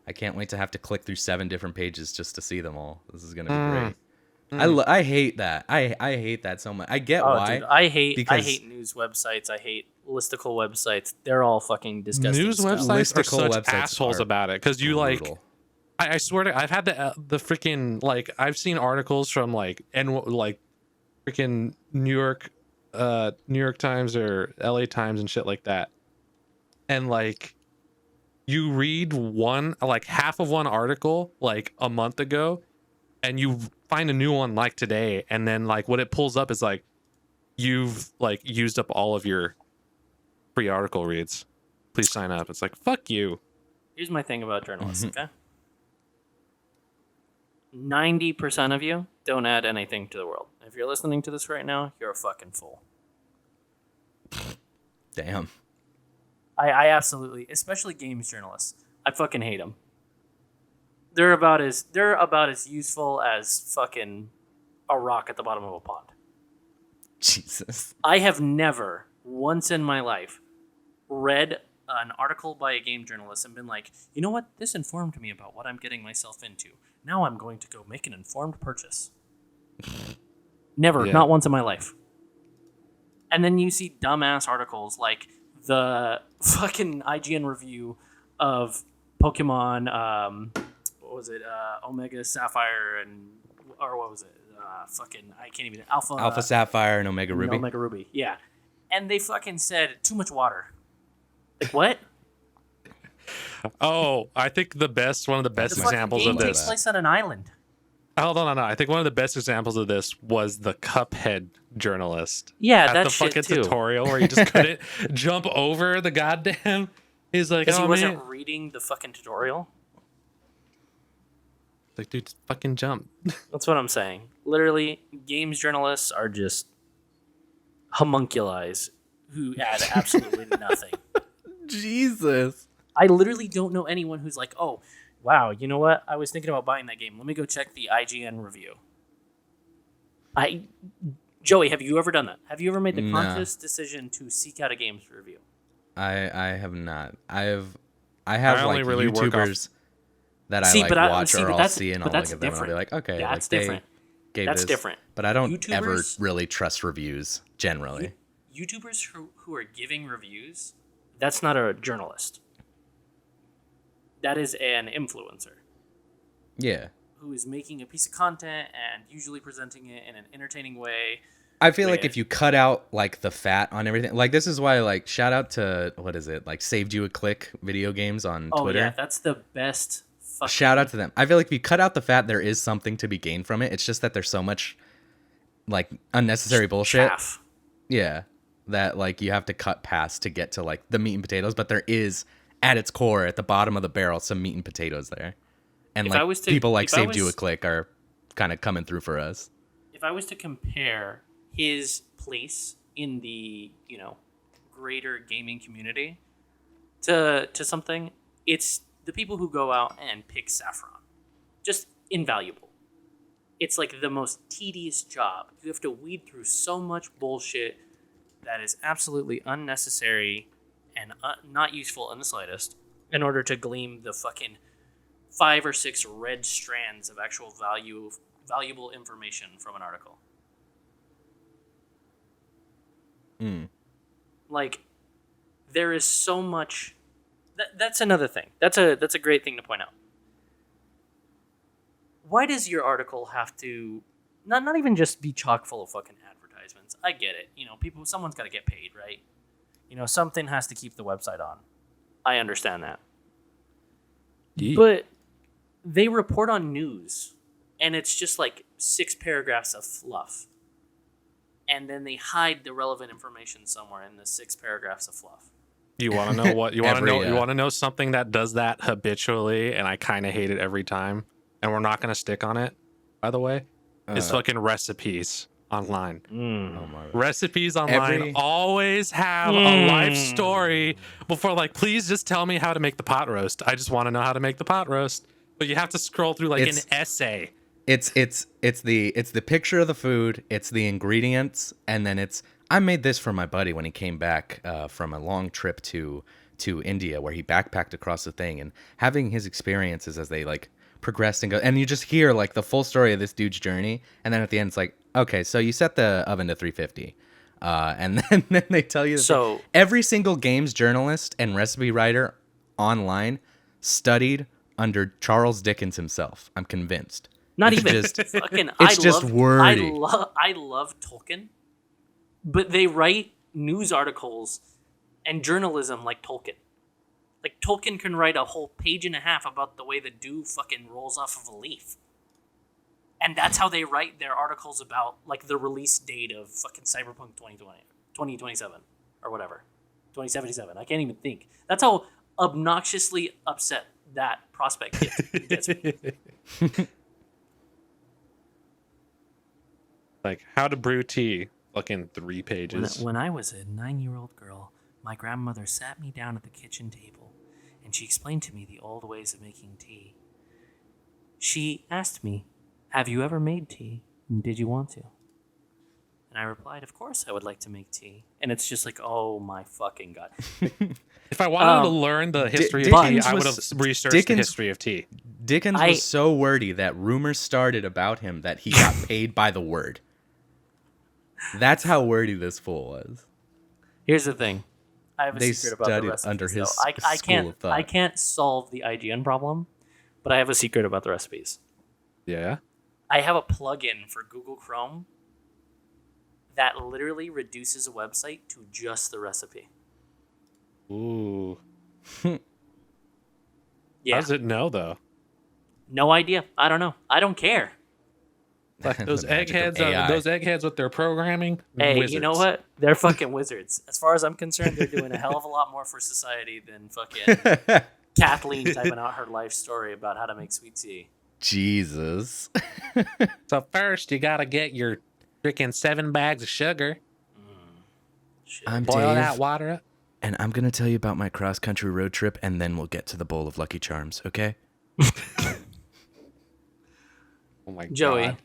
I can't wait to have to click through 7 different pages just to see them all. This is gonna be great. I hate that. I hate that so much. I get Oh, why. dude, I hate because news websites. I hate listicle websites. They're all fucking disgusting. News scum. websites are Listicle such websites assholes are about it because you like. brutal. I swear to, I've had the freaking like I've seen articles from like like freaking New York Times or LA Times and shit like that, and like you read one like half of one article like a month ago, and you find a new one like today, and then like what it pulls up is like you've like used up all of your free article reads. Please sign up. It's like fuck you. Here's my thing about journalists. Okay, 90% of you don't add anything to the world. If you're listening to this right now, you're a fucking fool. Damn. I absolutely, especially games journalists, I fucking hate them. They're about as useful as fucking a rock at the bottom of a pond. Jesus. I have never once in my life read an article by a game journalist and been like, you know what? This informed me about what I'm getting myself into. Now I'm going to go make an informed purchase. Never, Yeah. not once in my life. And then you see dumbass articles like the fucking IGN review of Pokemon, what was it? Omega Sapphire or what was it? I can't even, Alpha Sapphire and Omega Ruby. Omega Ruby, yeah. And they fucking said too much water. Like what? Oh, I think one of the best The fucking examples game of takes this. place on an island. Hold on, no. I think one of the best examples of this was the Cuphead journalist. Yeah, at that the shit fucking too. tutorial where he just couldn't jump over the goddamn. He's like, Because oh he wasn't man, reading the fucking tutorial. like, dude, just fucking jump. That's what I'm saying. Literally, games journalists are just homunculi's who add absolutely nothing. Jesus. I literally don't know anyone who's like, oh, wow, you know what? I was thinking about buying that game. Let me go check the IGN review. Joey, have you ever done that? Have you ever made the Nah. conscious decision to seek out a games review? I have not. I have I only like really work YouTubers that See, I like but I- watch see, or but I'll that's- see and but I'll that's look at them and I'll be different. like, okay, That's like they different. gave That's this. different. But I don't ever YouTubers- really trust reviews generally. YouTubers who are giving reviews, that's not a journalist. That is an influencer Yeah. who is making a piece of content and usually presenting it in an entertaining way. I feel like With- if you cut out like the fat on everything, like this is why like shout out to what is it like Saved You a Click video games on Oh Twitter. yeah, that's the best. Fucking, Shout out to them. I feel like if you cut out the fat, there is something to be gained from it. It's just that there's so much like unnecessary bullshit. chaff. Yeah, that like you have to cut past to get to like the meat and potatoes. But there is at its core, at the bottom of the barrel, some meat and potatoes there. And If like I was to- people like if I Saved You a was- Click are kind of coming through for us. If I was to compare his place in the greater gaming community to something, it's the people who go out and pick saffron. Just invaluable. It's like the most tedious job. You have to weed through so much bullshit that is absolutely unnecessary and not useful in the slightest in order to glean the fucking 5 or 6 red strands of actual valuable information from an article. Like, there is so much. That's another thing. That's a great thing to point out. Why does your article have to not even just be chock full of fucking advertisements? I get it. Someone's got to get paid, right? Something has to keep the website on. I understand that. But they report on news, and it's just like 6 paragraphs of fluff. And then they hide the relevant information somewhere in the 6 paragraphs of fluff. You want to know what you want to know? Every, You want to know something that does that habitually, and I kind of hate it every time. And we're not gonna stick on it, by the way. It's fucking recipes online. Oh my God. Recipes online always have a life story before, like, please just tell me how to make the pot roast. I just want to know how to make the pot roast. But you have to scroll through like an essay. It's the picture of the food, it's the ingredients, and then I made this for my buddy when he came back from a long trip to to India, where he backpacked across the thing, and having his experiences as they like progressed and go, and you just hear like the full story of this dude's journey, and then at the end it's like, okay, so you set the oven to 350, and then they tell you that So- every single games journalist and recipe writer online studied under Charles Dickens himself. I'm convinced. Not It's even just- fucking. it's just wordy. I love Tolkien, but they write news articles and journalism like Tolkien. Like Tolkien can write a whole page and a half about the way the dew fucking rolls off of a leaf, and that's how they write their articles about like the release date of fucking Cyberpunk 2027 or whatever, 2077. I can't even think. That's how obnoxiously upset that prospect gets me. Like how to brew tea, fucking 3 pages. When I was a 9-year-old girl, my grandmother sat me down at the kitchen table, and she explained to me the old ways of making tea. She asked me, "Have you ever made tea? And did you want to?" And I replied, "Of course I would like to make tea." And it's just like, oh my fucking god. If I wanted to learn the history of tea, Dickens I would was- have researched the Dickens- history of tea. Dickens was so wordy that rumors started about him that he got paid by the word. That's how wordy this fool was. Here's the thing. I have a They secret about the studied recipes. under his though. I school can't, of thought. I can't solve the IGN problem, but I have a secret about the recipes. Yeah. I have a plugin for Google Chrome that literally reduces a website to just the recipe. Ooh. Yeah. How does it know though? No idea. I don't know. I don't care. Like those The magic of eggheads, AI. those eggheads with their programming. Hey, wizards. you know what? They're fucking wizards. As far as I'm concerned, they're doing a hell of a lot more for society than fucking Kathleen typing out her life story about how to make sweet tea. Jesus. So first, you gotta get your freaking 7 bags of sugar. Shit. I'm Boil Dave, that water up. and I'm going to tell you about my cross-country road trip, and then we'll get to the bowl of Lucky Charms, okay? Oh my Joey, god.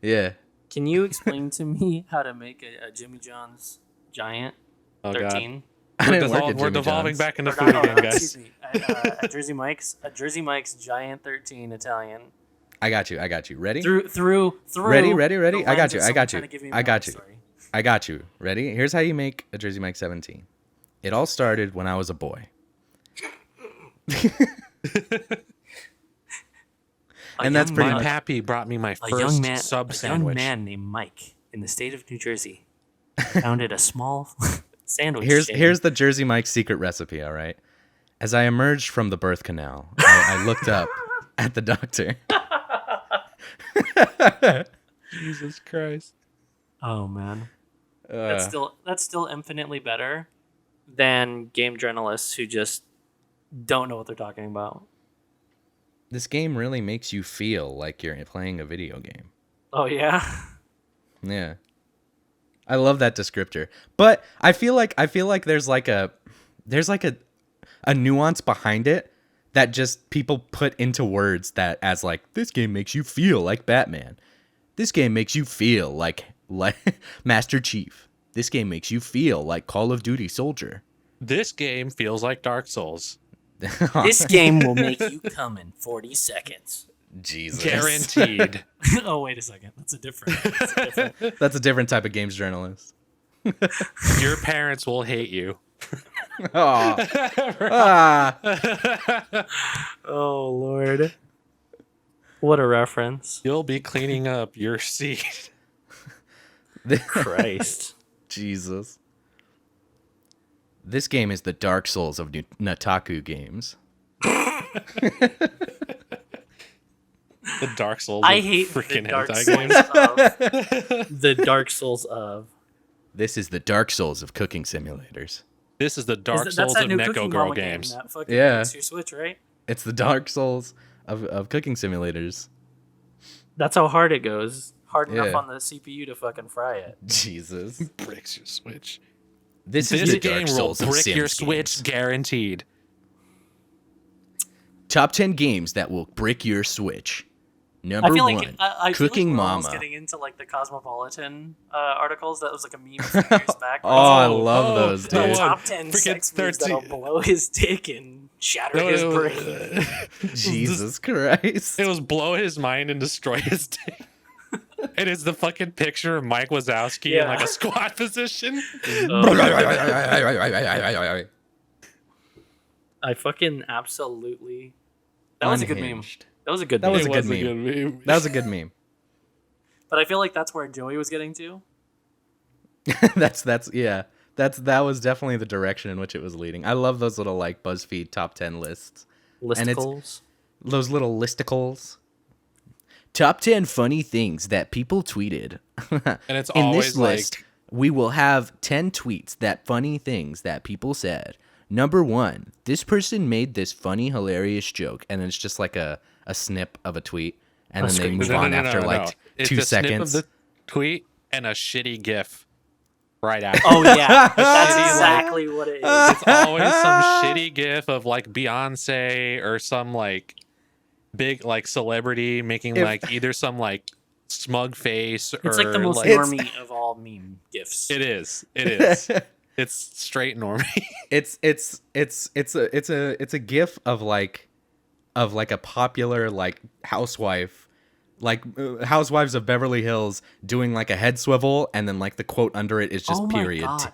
Yeah. can you explain to me how to make a Jimmy John's Giant Oh god. 13? I We're, didn't work at we're Jimmy devolving John's. back into Or food no, again, excuse guys. me. A Jersey Mike's Giant 13 Italian. I got you. Ready? Through. Ready? the I got lens you. of I someone got trying you. to give me I my got life you. story. I got you. Ready? Here's how you make a Jersey Mike 17. It all started when I was a boy. And that's pretty My much- pappy brought me my A first young man, sub a sandwich. young man named Mike in the state of New Jersey founded a small sandwich chain. Here's the Jersey Mike secret recipe, all right? As I emerged from the birth canal, I looked up at the doctor. Jesus Christ. Oh man, Uh, that's still infinitely better than game journalists who just don't know what they're talking about. this game really makes you feel like you're playing a video game. Oh yeah. Yeah. I love that descriptor. But I feel like there's like a nuance behind it that just people put into words that as like, this game makes you feel like Batman. This game makes you feel like Master Chief. This game makes you feel like Call of Duty Soldier. This game feels like Dark Souls. This game will make you come in 40 seconds. Jesus. Guaranteed. Oh wait a second, that's a different. That's a different type of games journalist. Your parents will hate you. Aw. Ah. Oh Lord, what a reference! You'll be cleaning up your seat. Christ. Jesus. This game is the Dark Souls of Nataku games. The Dark Souls. I of hate the freaking Dark hentai Souls games. of the Dark Souls of. This is the Dark Souls of cooking simulators. This is the Dark That's Souls that of new Neko Cooking Girl Mama game games. that fucking Yeah. makes your Switch, right? It's the Dark Souls of cooking simulators. That's how hard it goes. Hard enough Yeah. on the CPU to fucking fry it. Jesus. Bricks your Switch. This is This the game Dark will Souls of brick your Sims Switch, games. guaranteed. Top 10 games that will brick your Switch. Number I feel one, like I Cooking feel like we're almost Mama. getting into like the Cosmopolitan articles. That was like a meme a few years back. Oh, I Oh, love those, the dude. top 10 Freaking sex moves 13 that'll blow his dick and shatter his brain. Jesus Christ. It was blow his mind and destroy his dick. It is the fucking picture of Mike Wazowski in like Yeah. a squat position. I fucking absolutely. That was a good meme. Unhinged. That was a good That meme. was a good meme. That was a good meme. But I feel like that's where Joey was getting to. That was definitely the direction in which it was leading. I love those little like BuzzFeed top 10 lists. And it's Listicles. those little listicles. Top 10 funny things that people tweeted. And it's in always this list, we will have 10 tweets that funny things that people said. Number 1, this person made this funny, hilarious joke, and it's just like a snip of a tweet, and then they move on after like It's 2 a snip seconds. of the tweet and a shitty GIF right after. Oh yeah, that's Shitty, exactly what it is. It's always some shitty GIF of like Beyonce or some like big like celebrity making like either some like smug face or It's like the most like, normie of all meme gifs. It is. It's straight normie. It's a gif of like a popular like housewife, like Housewives of Beverly Hills doing like a head swivel, and then like the quote under it is just Oh period. my God.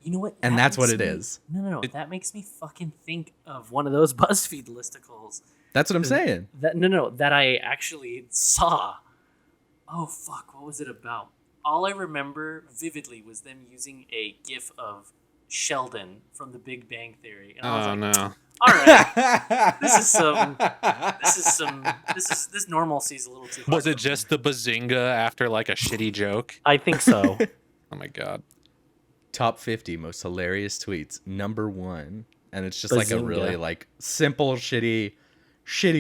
You know what? And That that's what makes it me- is. No. That makes me fucking think of one of those BuzzFeed listicles. That's what I'm saying. That I actually saw. Oh fuck, what was it about? All I remember vividly was them using a GIF of Sheldon from The Big Bang Theory, and I was Oh like, no. all right, this normalcy's a little too hard. Was it for me." just the bazinga after like a shitty joke? I think so. Oh my god. Top 50 most hilarious tweets, number 1, and it's just like a Bazinga. really like simple shitty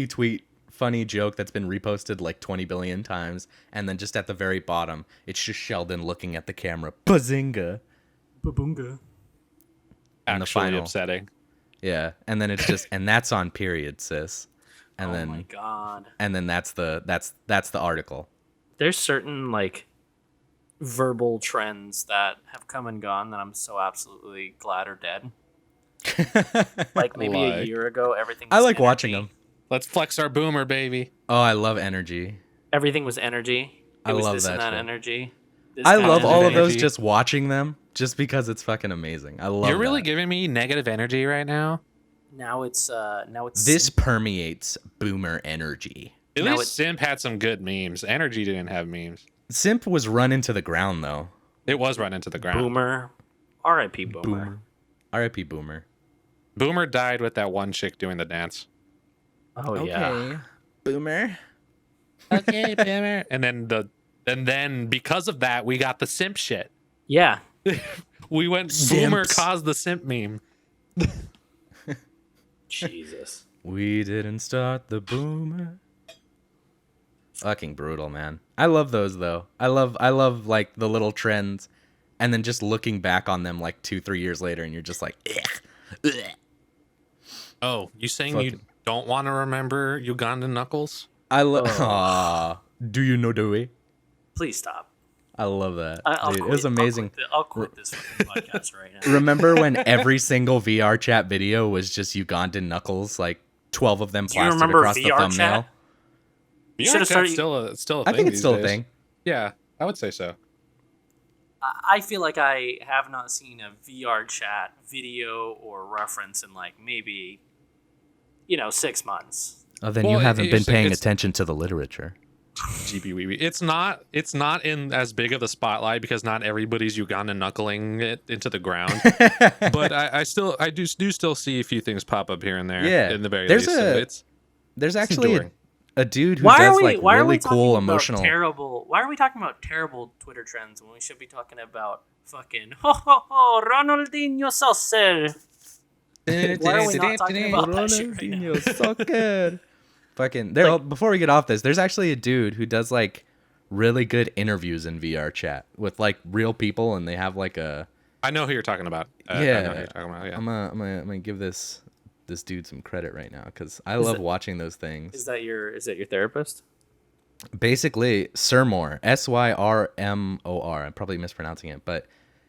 tweet, funny joke that's been reposted like 20 billion times, and then just at the very bottom it's just Sheldon looking at the camera, bazinga. Babunga. And the Actually final- upsetting. Yeah, and then it's just and that's on period, sis. And Oh then my god. and then that's the article. There's certain like verbal trends that have come and gone that I'm so absolutely glad are dead. Like maybe a Like- year ago, everything. I was like watching energy. them. Let's flex our boomer, baby. Oh, I love energy. Everything was energy. It I was love this that and that shit. energy. This I kind love all of those energy. just watching them just because it's fucking amazing. I love You're really that. giving me negative energy right now. Now it's This permeates boomer energy. At Now least Simp had some good memes. Energy didn't have memes. Simp was run into the ground though. It was run into the ground. boomer. R.I.P. Boomer. R.I.P. Boomer. Boomer died with that one chick doing the dance. Oh yeah. Boomer. Okay, Boomer. And then because of that, we got the simp shit. Yeah. We went Boomer Simps. caused the simp meme. Jesus. We didn't start the boomer. Fucking brutal, man. I love those though. I love like the little trends, and then just looking back on them like 2-3 years later, and you're just like, ugh. Oh, you saying you Fucking- don't want to remember Ugandan Knuckles? I love. Do you know Dewey? Please stop. I love that. I'll Dude, it quit. was amazing. I'll quit this fucking podcast right now. Remember when every single VR chat video was just Ugandan Knuckles, like 12 of them Do you plastered remember across the VR thumbnail? chat? You should've Chat's started- still a thing. I think it's these still a days. thing. Yeah, I would say so. I feel like I have not seen a VR chat video or reference in like maybe, 6 months. Oh, then Well, you haven't been paying it's- attention to the literature. GBWB. It's not in as big of the spotlight because not everybody's Ugandan knuckling it into the ground. But I do still see a few things pop up here and there. Yeah. In the very There's least. a- There's actually enduring. a dude who Why does are we like why are really we talking cool about emotional. terrible? Why are we talking about terrible Twitter trends when we should be talking about fucking ho ho ho Ronaldinho saucer? Why are we not talking about that shit right now? Ronaldinho soccer. Fucking there. Before we get off this, there's actually a dude who does like really good interviews in VR chat with like real people, and they have like a. I know who you're talking about. I know Yeah. who you're talking about. Yeah. I'm gonna give this dude some credit right now because I love watching those things. Is that your therapist? Basically, Syrmor, Syrmor. I'm probably mispronouncing it, but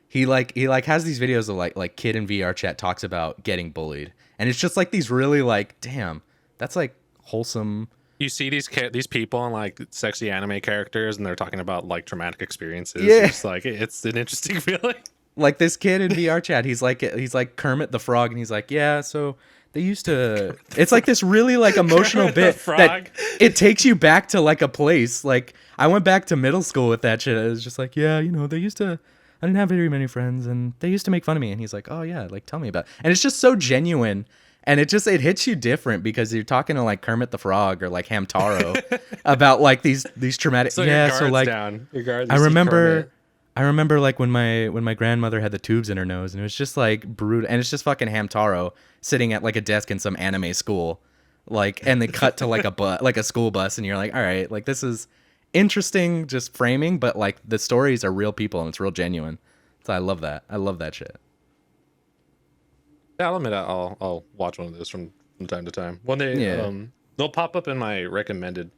he has these videos of like kid in VR chat talks about getting bullied, and it's just like these really like, damn, that's like wholesome. You see these people and like sexy anime characters, and they're talking about like traumatic experiences. Yeah. It's like it's an interesting feeling. Like this kid in VR chat, he's like Kermit the Frog, and he's like, yeah, so they used to. It's like this really like emotional Kermit the bit Frog. that it takes you back to like a place. Like I went back to middle school with that shit. It was just like, yeah, they used to. I didn't have very many friends, and they used to make fun of me. And he's like, oh yeah, like tell me about it. And it's just so genuine, and it hits you different because you're talking to like Kermit the Frog or like Hamtaro about like these traumatic. So yeah, your guard's so like down. Your guard's I just remember. Kermit. I remember like when my grandmother had the tubes in her nose, and it was just like brutal, and it's just fucking Hamtaro sitting at like a desk in some anime school, like, and they cut to like a school bus, and you're like, all right, like this is interesting, just framing, but like the stories are real people and it's real genuine, so I love that. I love that shit. Yeah, I'll admit I'll watch one of those from time to time. When they'll pop up in my recommended.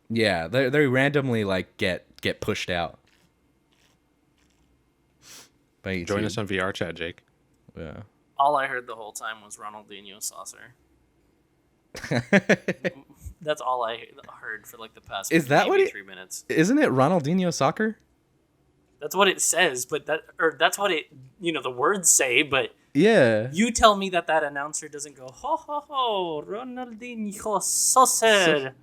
Yeah, they randomly like get pushed out. By YouTube. Join us on VR chat, Jake. Yeah. All I heard the whole time was Ronaldinho saucer. That's all I heard for like the past. Is that maybe what 3 minutes? Isn't it Ronaldinho soccer? That's what it says, but that's what it the words say. But Yeah. you tell me that announcer doesn't go ho ho ho Ronaldinho saucer.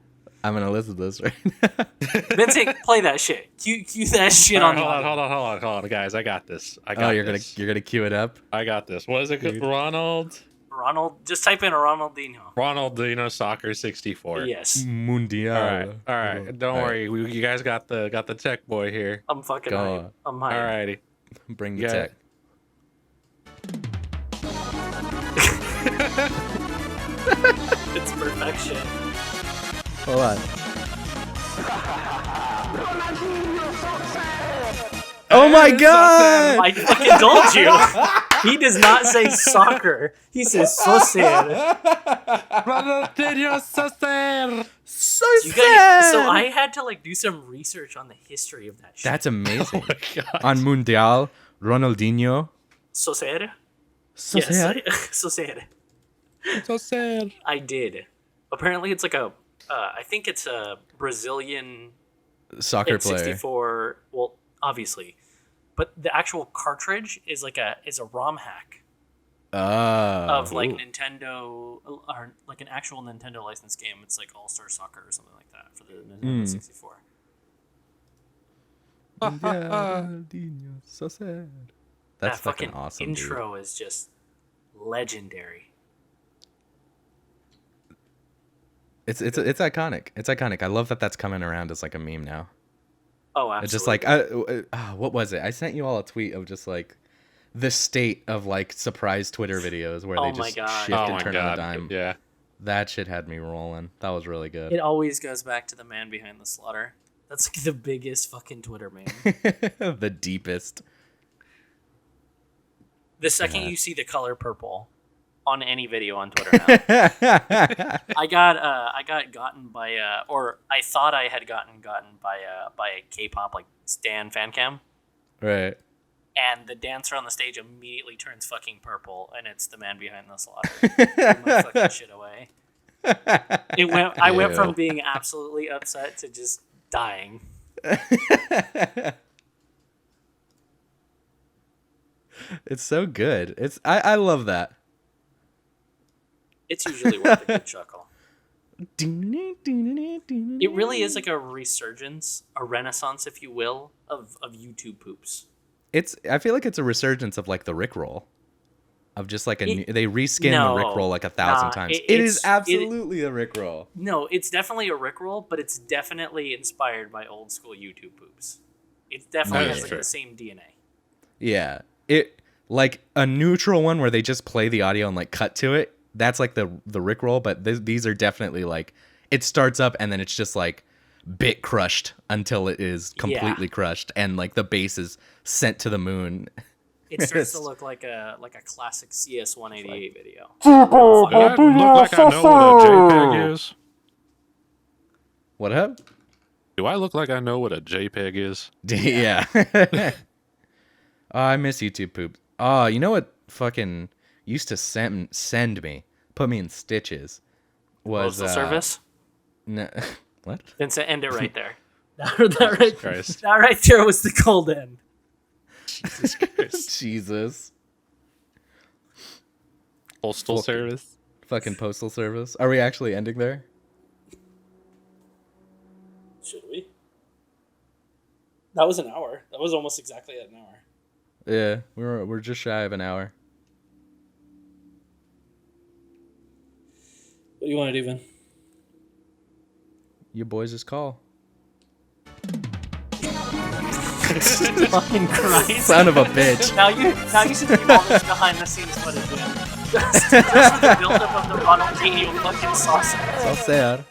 I'm gonna listen to this right now. Vincent, play that shit. Cue that shit on. Hold on, guys. I got this. You're gonna cue it up. I got this. What is it? Ronald, just type in Ronaldinho. Ronaldinho Soccer 64. Yes. Mundial. All right. Don't worry. You guys got the tech boy here. I'm fucking Go hype. on. I'm hype. Alrighty. Bring the Yeah. tech. It's perfection. Hold on. Oh my god! I fucking told you. He does not say soccer. He says saucer. Ronaldinho Saucer. So You sad. guys, so I had to like do some research on the history of that shit. That's amazing. Oh my god. On Mundial, Ronaldinho. Saucer? So Yes. sad. Saucer. So sad. I did. Apparently it's like I think it's a Brazilian Soccer player. 64. Well, obviously, but the actual cartridge is a ROM hack of like Nintendo or like an actual Nintendo licensed game. It's like All Star Soccer or something like that for the Nintendo 64. Ronaldinho, so sad. That's That fucking fucking awesome. intro is just legendary. Dude. It's iconic. It's iconic. I love that that's coming around as like a meme now. Oh, absolutely. It's just like what was it? I sent you all a tweet of just like the state of like surprise Twitter videos where Oh they my just God. shift Oh and my turn on god. a dime. Yeah. That shit had me rolling. That was really good. It always goes back to the man behind the slaughter. That's like the biggest fucking Twitter meme. The deepest. The second you see the color purple on any video on Twitter now, I got gotten by or I thought I had gotten by a K-pop like Stan fan cam, Right. and the dancer on the stage immediately turns fucking purple, and it's the man behind the slaughter. Threw my fucking shit away. I went from Ew. being absolutely upset to just dying. It's so good. I love that. It's usually worth a good chuckle. It really is like a resurgence, a renaissance, if you will, of YouTube poops. I feel like it's a resurgence of like the Rickroll. Of just like they reskin No, the Rickroll like 1,000 nah, times. it- It is it's- absolutely a Rickroll. No, it's definitely a Rickroll, but it's definitely inspired by old school YouTube poops. It definitely That has is like true. the same DNA. Yeah. It like a neutral one where they just play the audio and like cut to it. That's like the Rickroll, but these are definitely like it starts up and then it's just like bit crushed until it is completely crushed and like the bass is sent to the moon. It starts to look like a classic CS 188 video. Does that look like I know what a JPEG is? What up? Do I look like I know what a JPEG is? Yeah. Oh, I miss YouTube poop. Oh, you know what fucking used to send me, put me in stitches, was Postal service. No, what? Then end it right there. Christ. That right there was the cold end. Jesus Christ. Jesus. Postal Fuck. service. Fucking postal service. Are we actually ending there? Should we? That was an hour. That was almost exactly at an hour. Yeah, we're just shy of an hour. What do you want to do, Vin? You boys' call. Fucking Christ. Son of a bitch. Now you should leave all this behind the scenes footage in. Just for the buildup of the Ronaldinho fucking sausage. So sad.